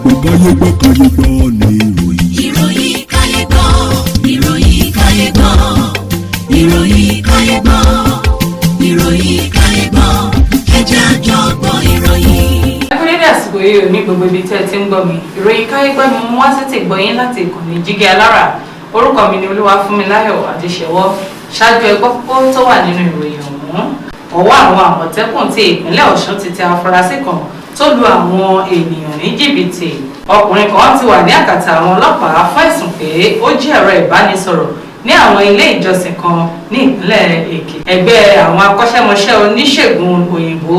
Kayegbo ni ìròyìn. Ìròyìn Kayegbo, ìròyìn Kayegbo, ìròyìn Kayegbo, ìròyìn Kayegbo, ẹ jẹ́ a jọ gbọ́ ìròyìn. Ẹkúnlẹ́dẹ̀ àsìkò yìí ò ní gbogbo ibi tẹ́ ẹ ti ń gbọ́ mi. Ìròyìn Kayegbo ni mo wá sí ti gbọ́ yín láti ìkànnì Jígí Alára. Orúkọ mi ni Olúwafúnmiláyọ̀ Adéṣẹ́wọ́. Ṣáájú ẹgbọ́ kókó tó wà nínú ìròyìn ọ̀hún. Ọwọ́ àwọn Àmọ̀tẹ́kùn ti ìpínlẹ̀ Ọ̀ṣun ti tẹ afurasí kan tó lu àwọn ènìyàn ní jìbìtì. Ọkùnrin kan ti wà ní àkàtà àwọn ọlọ́pàá fún ẹ̀sùn pé ó jí ẹ̀rọ ìbánisọ̀rọ̀ ní àwọn ilé ìjọsìn kan ní ìpínlẹ̀ Èkìtì. Ẹgbẹ́ àwọn akọ́ṣẹ́mọṣẹ́ oníṣègùn òyìnbó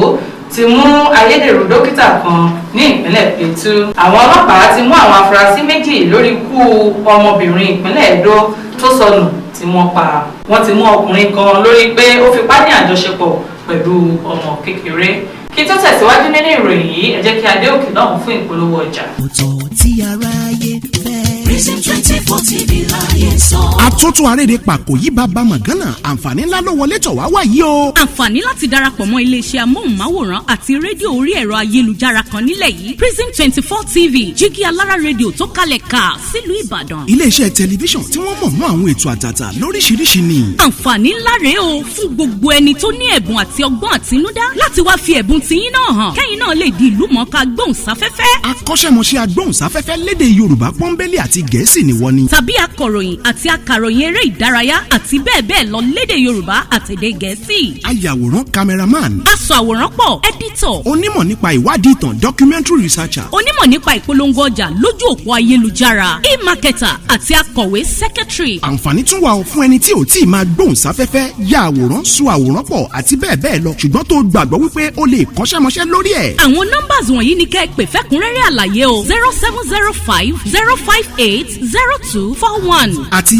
ti mú ayédèrú dókítà kan ní ìpínlẹ̀ Plateau. Àwọn ọlọ́pàá ti mú àwọn afurasí méjì lórí ikú ọmọbìnrin ìpínlẹ̀ Edo tó sọnù tí wọ́n pa. Wọ́n ti mú ọkùnrin kan lórí pé ó fipá ní àjọṣepọ̀ pẹ̀lú ọmọ kékeré. Kí tó tẹ̀síwájú nínú ìròyìn yìí, ẹ jẹ́ kí a dé òkè náà fún ìpolówó ọjà. Ọ̀tọ̀ tí aráyé fẹ́. Prison 24 TV láyé sọ. Àtúntò àrèrè pàkó yìí bàbá mọ̀gánà àǹfààní ńlá ló wọlé tọ̀ wá wáyé o. Àǹfààní láti darapọ̀ mọ́ iléeṣẹ́ amóhùnmáwòrán àti rédíò orí ẹ̀rọ ayélujára kan nílẹ̀ yìí. Prison 24 TV Jígí Alára rédíò tó kalẹ̀ ká sílùú Ìbàdàn. Iléeṣẹ́ tẹlifíṣàn tí wọ́n mọ̀ mọ́ àwọn ètò àtàtà lóríṣiríṣi ni. Àǹfààní ńlá rèé o fún gbogbo ẹni tó ní ẹ̀bùn àti ọgbọ́n àtinúdá láti wá fi ẹ̀bùn tiyín náà hàn. Kẹ́yìn náà lè di ìlúmọ̀ọ́ká gbóhùnsáfẹ́fẹ́. Akọ́ṣẹ́mọṣẹ́ agbóhùnsáfẹ́fẹ́ lédè Yorùbá pọ́nbélé àti Gẹ̀ẹ́sì ni wọ́n ní. Tàbí akọ̀ròyìn àti akàròyìn eré ìdárayá àti bẹ́ẹ̀ bẹ́ẹ̀ lọ lédè Yorùbá àtèdè Gẹ̀ẹ́sì. Ayàwòrán cameraman. Aṣọ àwòrán pọ̀ editor. Onímọ̀ nípa ìwádìí ìtàn documentary researcher. Onímọ̀ nípa ìpolongo ọjà lójú òpó ayélujára. E-marketer àti akọ̀wé secretary. Àǹfààní tún wà fún ẹni tí ò tí ì máa gbóhùnsáfẹ́fẹ́ ya àwòrán so àwòrán pọ̀ àti bẹ́ẹ̀ bẹ́ẹ̀ lọ ṣùgbọ́n tó gbàgbọ́ wípé o lè kọ́ṣẹ́mọṣẹ́ lórí ẹ̀. Àwọn nọ́mbàs wọ̀nyí ni kẹ́ ẹ pè fẹ́kúnrẹ́rẹ́ àlàyé o 0705 058 0241 àti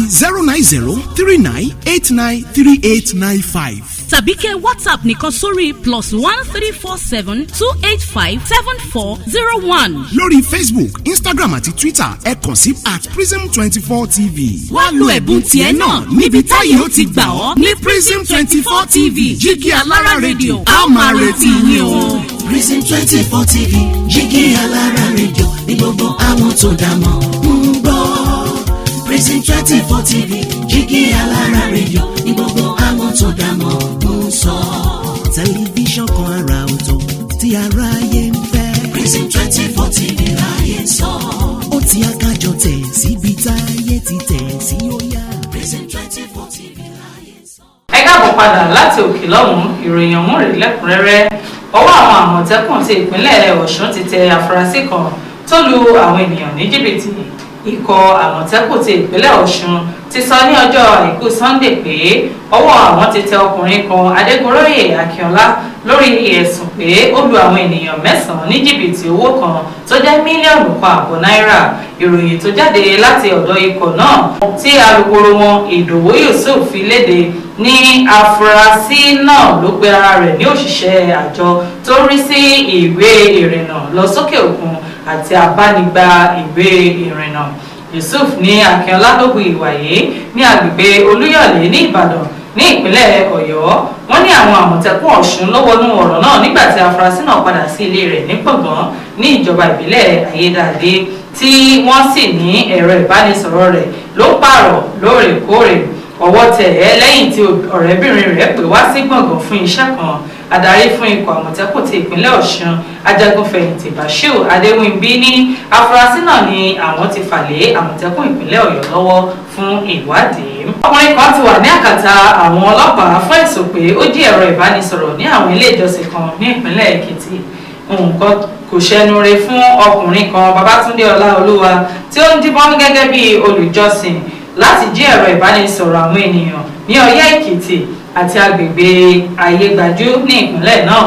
09039893895. tàbí kẹ́ WhatsApp nìkan sórí +1347 285 7401. lórí Facebook, Instagram àti Twitter ẹ kàn sí @prism24 TV. Wá lo ẹ̀bùn tiẹ̀ náà níbi táyé ó ti gbà ọ́ ní Prism 24 TV Jígí Alára rédíò. A máa retí yín o. Prison 24 TV Jígí Alára rédíò ní gbogbo àwọn tó dá mọ̀ ń gbọ́. Prison 24 TV Jígí Alára rédíò ní gbogbo àwọn tó dá mọ̀ ń sọ. Tẹlifíṣàn kan àrà ọ̀tọ̀ tí aráyé ń fẹ́. Prison 24 TV láyé sọ. Ó ti akájọ tẹ̀ síbi táyé ti tẹ̀ sí ó yá. Prison 24 TV láyé sọ. Ẹ káàbọ̀ padà láti òkè lọ́hùn-ún. Ìròyìn ọ̀hún rèé lẹ́kùnrẹ́rẹ́. Ọwọ́ àwọn Àmọ̀tẹ́kùn ti ìpínlẹ̀ Ọ̀ṣun ti tẹ afurasí kan tó lu àwọn ènìyàn ní jìbìtì. Ikọ̀ Àmọ̀tẹ́kùn ti ìpínlẹ̀ Ọ̀ṣun ti sọ ní ọjọ́ Àìkú Sunday pé ọwọ́ àwọn ti tẹ ọkùnrin kan Adégoróyè Akínọlá lórí ẹ̀sùn pé ó lu àwọn ènìyàn 9 ní jìbìtì owó kan tó jẹ́ mílíọ̀nù kan àbọ̀ náírà. Ìròyìn tó jáde láti ọ̀dọ̀ ikọ̀ náà tí alukoro wọn Ìdòwú Yusuf fi léde ní afurasí náà ló pe ara rẹ̀ ní òṣìṣẹ́ àjọ tó rí sí ìwé ìrìnnà lọ sókè òkun àti abánigba ìwé ìrìnnà. Yusuf ní Akínọlá ló hu ìwà yìí ní agbègbè Olúyọ̀lé ní Ìbàdàn ní ìpínlẹ̀ Ọ̀yọ́. Wọ́n ní àwọn Àmọ̀tẹ́kùn Ọ̀ṣun ló wọnú ọ̀rọ̀ náà nígbà tí afurasí náà padà sí ilé rẹ̀ ní Gbọ̀ngán ní ìjọba ìbílẹ̀ Ayédáadé tí wọ́n sì ní ẹ̀rọ ìbánisọ̀rọ̀ rẹ̀ ló pààrọ̀ lóòrèkóòrè. Ọwọ́ tẹ̀ ẹ́ lẹ́yìn tí ọ̀rẹ́bìnrin rẹ̀ pè wá sí Gbọ̀ngán fún iṣẹ́ kan. Adarí fún ikọ̀ Àmọ̀tẹ́kùn ti ìpínlẹ̀ Ọ̀ṣun ajagunfẹ̀yìntì Bashir Adéwìnbí ní afurasí náà ni àwọn ti fà lé Àmọ̀tẹ́kùn ìpínlẹ̀ Ọ̀yọ́ lọ́wọ́ fún ìwádìí. Ọkùnrin kan ti wà ní àkàtà àwọn ọlọ́pàá fún ẹ̀sùn pé ó jí ẹ̀rọ ìbánisọ̀rọ̀ ní àwọn ilé ìjọsìn kan ní ìpínlẹ̀ Èkìtì. Nǹkan kò ṣẹnure fún ọkùnrin kan Babátúndé Ọláolúwa tí ó ń díbọ́n gẹ́gẹ́ bí olùjọsìn láti jí ẹ̀rọ ìbánisọ̀rọ̀ àwọn ènìyàn ní Ọ̀yẹ́ Èkìtì àti agbègbè Ayégbájú ní ìpínlẹ̀ náà.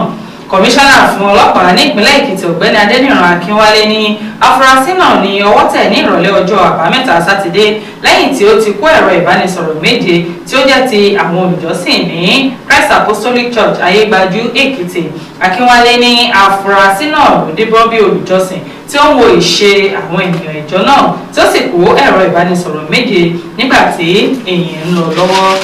Kọmíṣánná fún ọlọ́pàá ní ìpínlẹ̀ Èkìtì Ọ̀gbẹ́ni Adéníran Akínwálé ní afurasí náà ní ọwọ́ tẹ̀ ní ìrọ̀lẹ́ ọjọ́ Àbámẹ́ta Sátidé lẹ́yìn tí ó ti kó ẹ̀rọ ìbánisọ̀rọ̀ 7 tí ó jẹ́ ti àwọn olùjọ́sìn ní Christ Apostolic Church Ayégbájú Èkìtì. Akínwálé ní afurasí náà ló díbọ́n bí olùjọ́sìn tí ó ń wo ìṣe àwọn ènìyàn ìjọ náà tí ó sì kó ẹ̀rọ ìbánisọ̀rọ̀ 7 nígbà tí èyí ń lọ lọ́wọ́.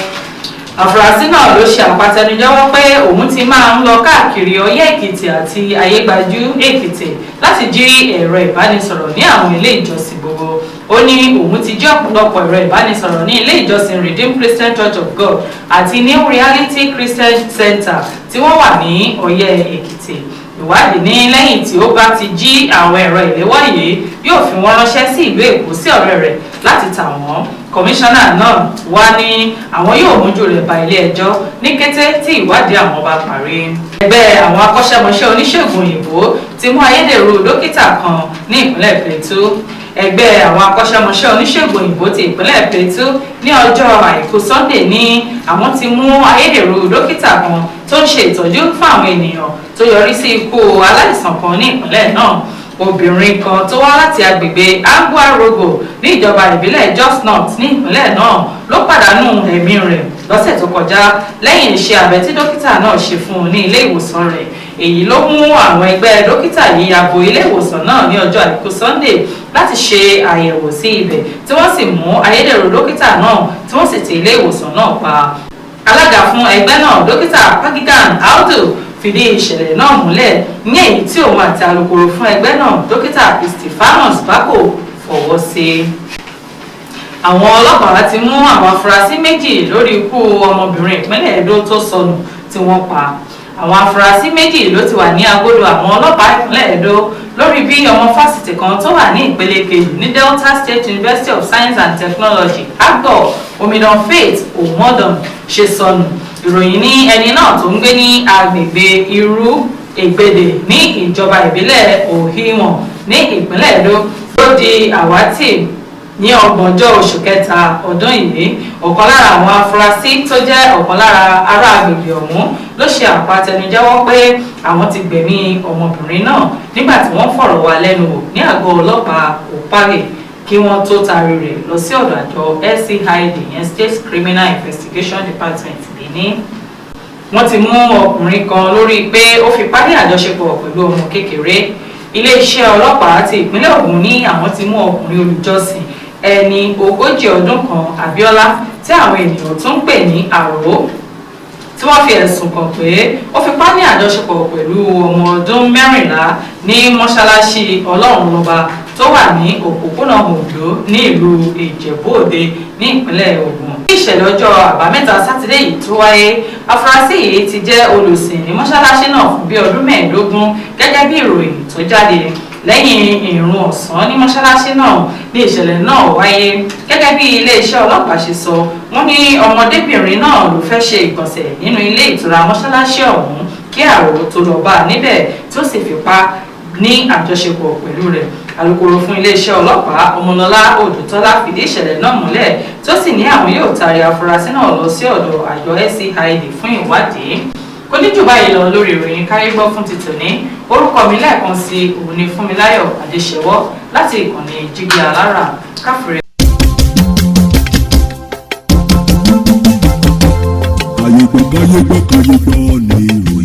Afurasí náà ló ṣe àpatẹnujẹ́wọ́ pé òun ti máa ń lọ káàkiri Ọ̀yẹ́ Èkìtì àti Ayégbájú Èkìtì láti jí ẹ̀rọ ìbánisọ̀rọ̀ ní àwọn ilé ìjọsìn gbogbo. Ó ní òun ti jí ọ̀pọ̀lọpọ̀ ẹ̀rọ ìbánisọ̀rọ̀ ní ilé ìjọsìn Redeemed Christian Church of God àti New Reality Christian Center tí wọ́n wà ní Ọ̀yẹ́ Èkìtì. Ìwádìí ní lẹ́yìn tí ó bá ti jí àwọn ẹ̀rọ ìléwọ́ yìí yóò fi wọ́n ránṣẹ́ sí ìlú Èkó sí ọ̀rẹ́ rẹ̀ láti tà wọ́n. Kọmíṣánná náà wá ní àwọn yóò mójú rẹ̀ bá ilé ẹjọ́ ní kété tí ìwádìí àwọn bá parí. Ẹgbẹ́ àwọn akọ́ṣẹ́mọṣẹ́ oníṣègùn òyìnbó ti mú ayédèrú dókítà kan ní ìpínlẹ̀ Plateau. Ẹgbẹ́ àwọn akọ́ṣẹ́mọṣẹ́ oníṣègùn òyìnbó ti ìpínlẹ̀ Plateau ní ọjọ́ Àìkú Sunday ní àwọn ti mú ayédèrú dókítà kan tó ń ṣe ìtọ́jú fún àwọn ènìyàn tó yọrí sí ikú aláìsàn kan ní ìpínlẹ̀ náà. Obìnrin kan tó wá láti agbègbè Agua-Rogo ní ìjọba ìbílẹ̀ Jos North ní ìpínlẹ̀ náà ló pàdánù ẹ̀mí rẹ̀ lọ́sẹ̀ tó kọjá lẹ́yìn iṣẹ́ abẹ tí dókítà náà ṣe fún un ní ilé ìwòsàn rẹ̀. Èyí ló mú àwọn ẹgbẹ́ dókítà yìí yabo ilé ìwòsàn náà ní ọjọ́ Àìkú Sunday láti ṣe àyẹ̀wò sí ibẹ̀ tí wọ́n sì mú ayédèrú dókítà náà tí wọ́n sì ti ilé ìwòsàn náà pa. Alága fún ẹgbẹ́ náà dókítà Pagigan Audu fìdí ìṣẹ̀lẹ̀ náà múlẹ̀ ní èyí tí òun àti alukoro fún ẹgbẹ́ náà dókítà Stephanos Bako fọwọ́ sí. Àwọn ọlọ́pàá ti mú àwọn afurasí méjì lórí ikú ọmọbìnrin ìpínlẹ̀ Edo tó sọnù tí wọ́n pa. Àwọn afurasí méjì ló ti wà ní agodo àwọn ọlọ́pàá ìpínlẹ̀ Edo lórí bí ọmọ fásitì kan tó wà ní ìpele kejì ní Delta State University of Science and Technology Agbo Omidan Faith Omodon ṣe sọnù. Ìròyìn ní ẹni náà tó ń gbé ní agbègbè Irú Ègbèdè ní ìjọba ìbílẹ̀ Òhìwọ̀n ní ìpínlẹ̀ Edo ló di àwátì ní ọgbọ̀njọ́ oṣù kẹta ọdún yìí. Ọ̀kan lára àwọn afurasí tó jẹ́ ọ̀kan lára ará agbègbè ọ̀hún ló ṣe àpatẹnujẹ́wọ́ pé àwọn ti gbẹ̀mí ọmọbìnrin náà nígbà tí wọ́n fọ̀rọ̀ wá lẹ́nu wò ní àgọ́ ọlọ́pàá Òpàgè kí wọ́n tó taari rẹ̀ lọ sí ọ̀dọ̀ àjọ SCID yẹn State Criminal Investigation Department Benin. Wọ́n ti mú ọkùnrin kan lórí pé ó fipá ní àjọṣepọ̀ pẹ̀lú ọmọ kékeré. Iléeṣẹ́ ọlọ́pàá ti ìpínlẹ̀ Ògùn ní àwọn ti mú ọkùnrin olùjọ́sìn ẹni 40 ọdún kan Abíọ́lá tí àwọn ènìyàn tún ń pè ní Àrò tí wọ́n fi ẹ̀sùn kàn pé ó fipá ní àjọṣepọ̀ pẹ̀lú ọmọ ọdún 14 ní mọ́ṣáláṣí Ọlọ́run lọ́ba tó wà ní òpópónà Oǹdó ní ìlú Ìjẹ̀bú-Òde ní ìpínlẹ̀ Ògùn. Ní ìṣẹ̀lẹ̀ ọjọ́ àbámẹ́ta sátidé yìí tó wáyé, afurasí yìí ti jẹ́ olùsìn ní mọ́ṣáláṣí náà fún bí ọdún 15 gẹ́gẹ́ bí ìròyìn tó jáde. Lẹ́yìn ìrun ọ̀sán ní mọ́ṣáláṣí náà ní ìṣẹ̀lẹ̀ náà wáyé. Gẹ́gẹ́ bí iléeṣẹ́ ọlọ́pàá ṣe sọ, wọ́n ní ọmọdébìnrin náà ló fẹ́ ṣe ìgbọ̀nsẹ̀ nínú ilé ìtura mọ́ṣáláṣí ọ̀hún kí Àrò tó lọ bá a níbẹ̀ tí ó sì fipá ní àjọṣepọ̀ pẹ̀lú rẹ̀. Alukoro fún iléeṣẹ́ ọlọ́pàá Ọmọlọ́lá Odùtọ́lá fìdí ìṣẹ̀lẹ̀ náà múlẹ̀ tó sì ní àwọn yóò taari afurasí náà lọ sí ọ̀dọ̀ àjọ SCID fún ìwádìí. Kò ní jù báyìí lọ lórí ìròyìn Kayegbo fún ti tòní. Orúkọ mi lẹ́ẹ̀kan sí òun ni Fúnmiláyọ̀ Adéṣẹ́wọ́ láti ìkànnì Jígí Alára Káfíńrẹ́. Kayegbo ni ìròyìn.